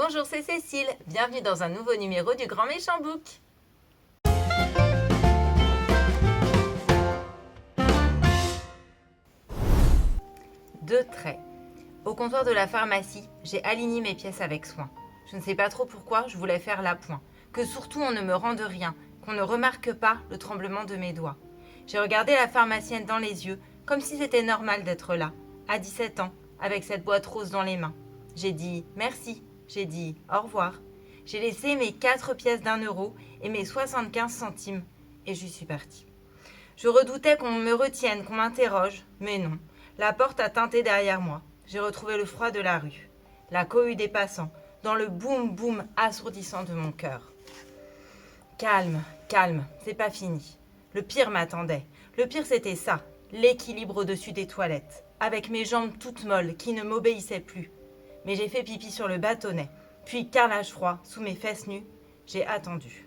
Bonjour, c'est Cécile. Bienvenue dans un nouveau numéro du Grand Méchant Book. Deux traits. Au comptoir de la pharmacie, j'ai aligné mes pièces avec soin. Je ne sais pas trop pourquoi, je voulais faire l'appoint. Que surtout on ne me rende rien, qu'on ne remarque pas le tremblement de mes doigts. J'ai regardé la pharmacienne dans les yeux, comme si c'était normal d'être là, à 17 ans, avec cette boîte rose dans les mains. J'ai dit merci, j'ai dit au revoir. J'ai laissé mes 4 pièces d'1 € et mes 75 centimes, et je suis partie. Je redoutais qu'on me retienne, qu'on m'interroge, mais non. La porte a tinté derrière moi. J'ai retrouvé le froid de la rue, la cohue des passants, dans le boum-boum assourdissant de mon cœur. Calme, calme, c'est pas fini. Le pire m'attendait. Le pire, c'était ça, l'équilibre au-dessus des toilettes, avec mes jambes toutes molles qui ne m'obéissaient plus. Mais j'ai fait pipi sur le bâtonnet, puis carrelage froid sous mes fesses nues. J'ai attendu.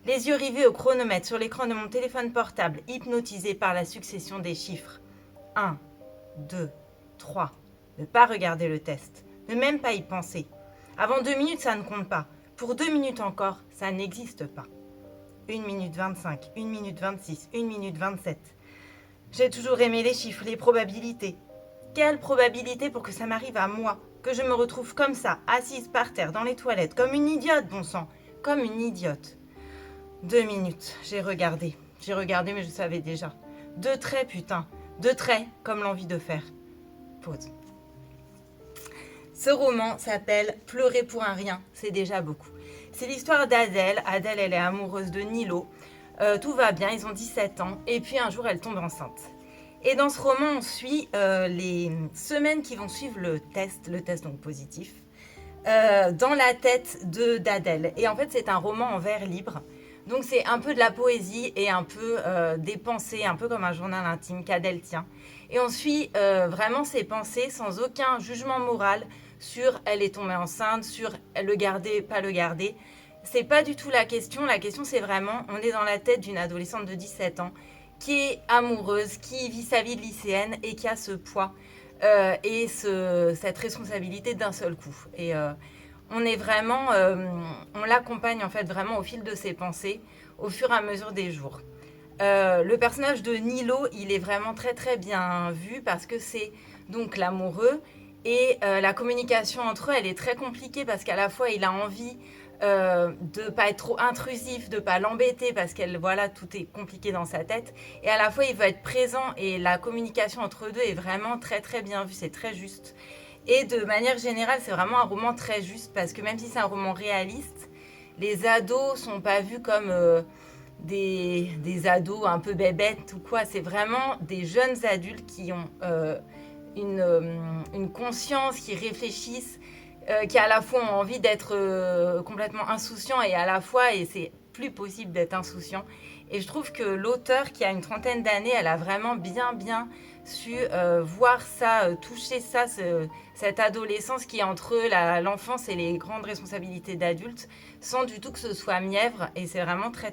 Les yeux rivés au chronomètre sur l'écran de mon téléphone portable, hypnotisé par la succession des chiffres. 1, 2, 3. Ne pas regarder le test, ne même pas y penser. Avant 2 minutes, ça ne compte pas. Pour 2 minutes encore, ça n'existe pas. 1 minute 25, 1 minute 26, 1 minute 27. J'ai toujours aimé les chiffres, les probabilités. Quelle probabilité pour que ça m'arrive à moi, que je me retrouve comme ça, assise par terre dans les toilettes, comme une idiote, bon sang, comme une idiote. 2 minutes, j'ai regardé mais je savais déjà. 2 traits, putain, 2 traits comme l'envie de faire. Pause. Ce roman s'appelle « Pleurer pour un rien, c'est déjà beaucoup ». C'est l'histoire d'Adèle. Adèle, elle est amoureuse de Nilo. Tout va bien, ils ont 17 ans. Et puis un jour, elle tombe enceinte. Et dans ce roman, on suit les semaines qui vont suivre le test donc positif, dans la tête d'Adèle. Et en fait, c'est un roman en vers libre. Donc c'est un peu de la poésie et un peu des pensées, un peu comme un journal intime qu'Adèle tient. Et on suit vraiment ses pensées sans aucun jugement moral sur elle est tombée enceinte, sur le garder, pas le garder. C'est pas du tout la question. La question, c'est vraiment, on est dans la tête d'une adolescente de 17 ans qui est amoureuse, qui vit sa vie de lycéenne et qui a ce poids et cette responsabilité d'un seul coup. Et on est vraiment, on l'accompagne en fait vraiment au fil de ses pensées, au fur et à mesure des jours. Le personnage de Nilo, il est vraiment très très bien vu parce que c'est donc l'amoureux et la communication entre eux, elle est très compliquée parce qu'à la fois il a envie de pas être trop intrusif, de pas l'embêter parce qu'elle voilà tout est compliqué dans sa tête et à la fois il veut être présent et la communication entre eux deux est vraiment très très bien vue, c'est très juste. Et de manière générale, c'est vraiment un roman très juste parce que même si c'est un roman réaliste, les ados sont pas vus comme des ados un peu bébêtes ou quoi. C'est vraiment des jeunes adultes qui ont une conscience, qui réfléchissent, qui à la fois ont envie d'être complètement insouciants et à la fois, et c'est plus possible d'être insouciant. Et je trouve que l'auteur, qui a une trentaine d'années, elle a vraiment bien su voir ça, toucher ça, cette adolescence qui est entre l'enfance et les grandes responsabilités d'adultes, sans du tout que ce soit mièvre. Et c'est vraiment très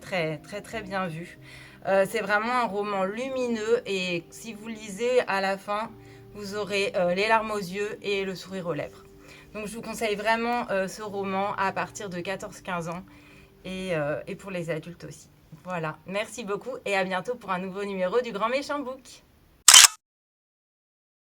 bien vu. C'est vraiment un roman lumineux et si vous lisez à la fin, vous aurez les larmes aux yeux et le sourire aux lèvres. Donc je vous conseille vraiment ce roman à partir de 14-15 ans et pour les adultes aussi. Voilà, merci beaucoup et à bientôt pour un nouveau numéro du Grand Méchant Book.